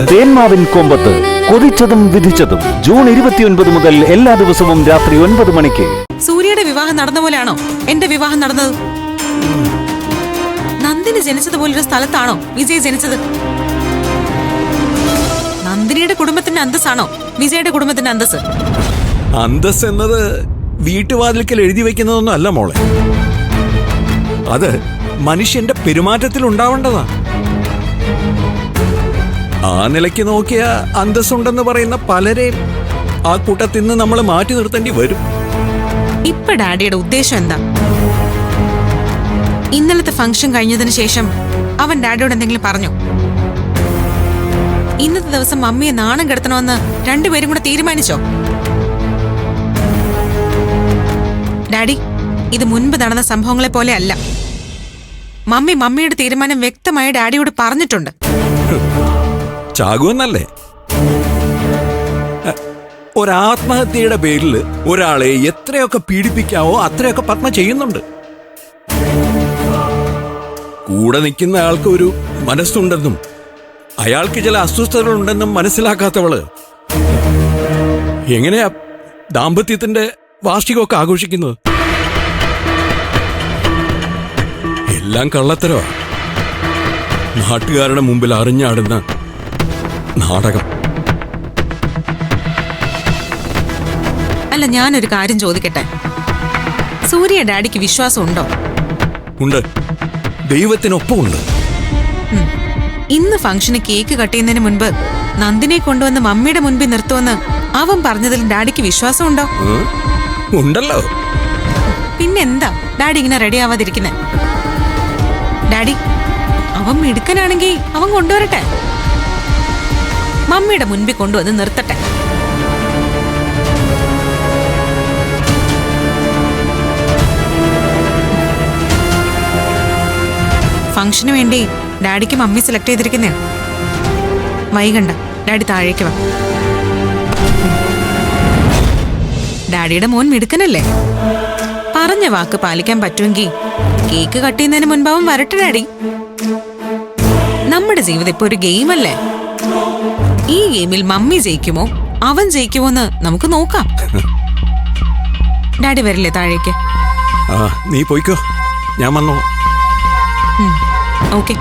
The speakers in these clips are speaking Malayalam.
തേന്മാവിൻ കൊമ്പത്ത് കൊതിച്ചതും വിധിച്ചതും ജൂൺ 29 മുതൽ എല്ലാ ദിവസവും രാത്രി 9 മണിക്ക്. സൂര്യയുടെ വിവാഹം നടന്ന പോലെയാണോ എന്റെ വിവാഹം നടന്നത്? നന്ദിനി ജനിച്ചതുപോലൊരു സ്ഥലത്താണോ വിജയ് ജനിച്ചത്? നന്ദിനിയുടെ കുടുംബത്തിന്റെ അന്തസ്സാണോ വിജയുടെ കുടുംബത്തിന്റെ അന്തസ്? അന്തസ് എന്നത് വീട്ടുവാതിൽക്കൽ എഴുതി വെക്കുന്നതൊന്നും അല്ല മോളെ. അത് മനുഷ്യന്റെ പെരുമാറ്റത്തിൽ ഉണ്ടാവേണ്ടതാ. ആ നിലയ്ക്ക് നോക്കിയ അന്തസ്സുണ്ടെന്ന് പറയുന്ന പലരെയും ആ കൂട്ടത്തിൽ നിന്ന് നമ്മൾ മാറ്റി നിർത്തേണ്ടി വരും. ഇപ്പൊ ഡാഡിയുടെ ഉദ്ദേശം എന്താ? ഇന്നലത്തെ ഫംഗ്ഷൻ കഴിഞ്ഞതിന് ശേഷം അവൻ ഡാഡിയോട് എന്തെങ്കിലും പറഞ്ഞു? ഇന്നത്തെ ദിവസം മമ്മിയെ നാണം കെടുത്തണമെന്ന് രണ്ടുപേരും കൂടെ തീരുമാനിച്ചോ? ഡാഡി, ഇത് മുൻപ് നടന്ന സംഭവങ്ങളെ പോലെ അല്ല. മമ്മിയുടെ തീരുമാനം വ്യക്തമായി ഡാഡിയോട് പറഞ്ഞിട്ടുണ്ട്. ചാകുമെന്നല്ലേ? ഒരാത്മഹത്യയുടെ പേരിൽ ഒരാളെ എത്രയൊക്കെ പീഡിപ്പിക്കാവോ അത്രയൊക്കെ പത്മ ചെയ്യുന്നുണ്ട്. കൂടെ നിൽക്കുന്ന ആൾക്ക് ഒരു മനസ്സുണ്ടെന്നും അയാൾക്ക് ചില അസ്വസ്ഥതകളുണ്ടെന്നും മനസ്സിലാക്കാത്തവള് എങ്ങനെയാ ദാമ്പത്യത്തിന്റെ വാർഷികമൊക്കെ ആഘോഷിക്കുന്നത്? എല്ലാം കള്ളത്തരവാ. നാട്ടുകാരുടെ മുമ്പിൽ അറിഞ്ഞാടുന്ന നാടകം. അല്ല, ഞാനൊരു കാര്യം ചോദിക്കട്ടെ. സൂര്യ ഡാഡിക്ക് വിശ്വാസം ഉണ്ടോ? ഉണ്ട്, ദൈവത്തിനൊപ്പമുണ്ട്. ഇന്ന് ഫംഗ്ഷന് കേക്ക് കട്ട് ചെയ്യുന്നതിന് മുൻപ് നന്ദിനെ കൊണ്ടുവന്ന് മമ്മിയുടെ മുൻപിൽ നിർത്തുമെന്ന് അവൻ പറഞ്ഞതിൽ ഡാഡിക്ക് വിശ്വാസം ഉണ്ടോ? ഉണ്ടല്ലോ. പിന്നെന്താ ഡാഡി ഇങ്ങനെ റെഡി ആവാതിരിക്കുന്നെ? ഡാഡി, അവൻ മിടുക്കനാണെങ്കിൽ അവൻ കൊണ്ടുവരട്ടെ, മമ്മിയുടെ മുൻപിൽ കൊണ്ടുവന്ന് നിർത്തട്ടെ. ഫംഗ്ഷന് വേണ്ടി ഡാഡിക്ക് മമ്മി സെലക്ട് ചെയ്തിരിക്കുന്നേ. വൈകണ്ട, ഡാഡി താഴേക്ക് വാ. ഡാഡിയുടെ മോൻ മിടുക്കനല്ലേ? പറഞ്ഞ വാക്ക് പാലിക്കാൻ പറ്റുമെങ്കിൽ കേക്ക് കട്ട് ചെയ്യുന്നതിന് മുൻപ് അവൻ വരട്ടെ. ഡാഡി, നമ്മുടെ ജീവിതം ഇപ്പൊ ഒരു ഗെയിമല്ലേ? ഈ ഗെയിമിൽ മമ്മി ജയിക്കുമോ അവൻ ജയിക്കുമോ എന്ന് നമുക്ക് നോക്കാം. ഡാഡി വരില്ലേ താഴേക്ക്? നീ പോയിക്കോ, ഞാൻ വന്നോ. ഓക്കെ,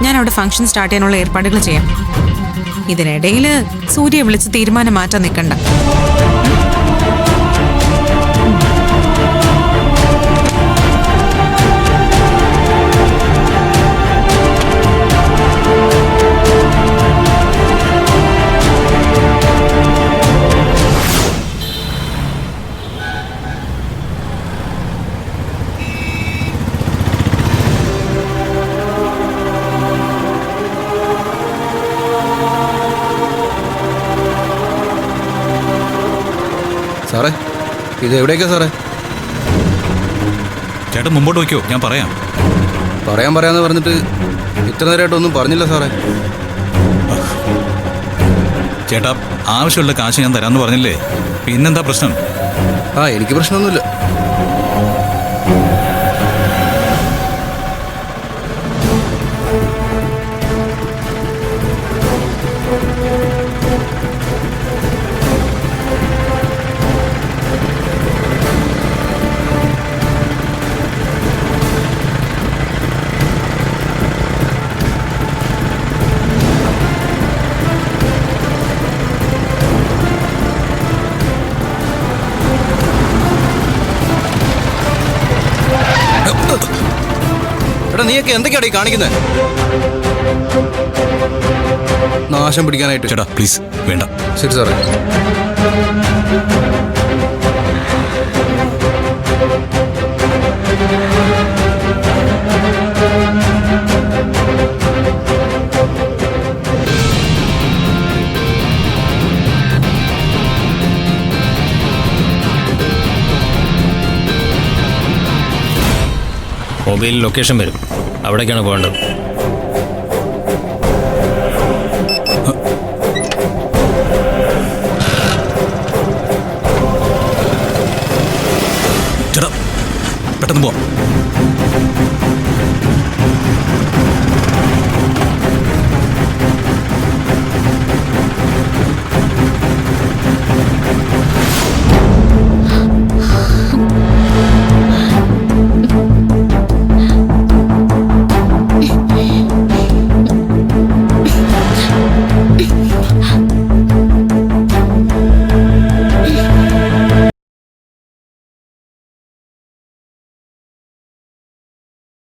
ഞാൻ അവിടെ ഫംഗ്ഷൻ സ്റ്റാർട്ട് ചെയ്യാനുള്ള ഏർപ്പാടുകൾ ചെയ്യാം. ഇതിനിടയിൽ സൂര്യ വിളിച്ച് തീരുമാനം മാറ്റാൻ നിൽക്കണ്ട. സാറേ, ഇത് എവിടേക്കാ സാറേ? ചേട്ടൻ മുമ്പോട്ട് വയ്ക്കോ, ഞാൻ പറയാന്ന് പറഞ്ഞിട്ട് ഇത്ര നേരമായിട്ടൊന്നും പറഞ്ഞില്ല സാറേ. ചേട്ടാ, ആവശ്യമുള്ള കാശ് ഞാൻ തരാമെന്ന് പറഞ്ഞില്ലേ, പിന്നെന്താ പ്രശ്നം? എനിക്ക് പ്രശ്നമൊന്നുമില്ല. എടാ, നീയൊക്കെ എന്തൊക്കെയാടാ ഈ കാണിക്കുന്നത്? നാശം പിടിക്കാനായിട്ട്. ചേട്ടാ പ്ലീസ്, വേണ്ട. ശരി സാറേ. മൊബൈലിൽ ലൊക്കേഷൻ വരും, അവിടേക്കാണ് പോകേണ്ടത്.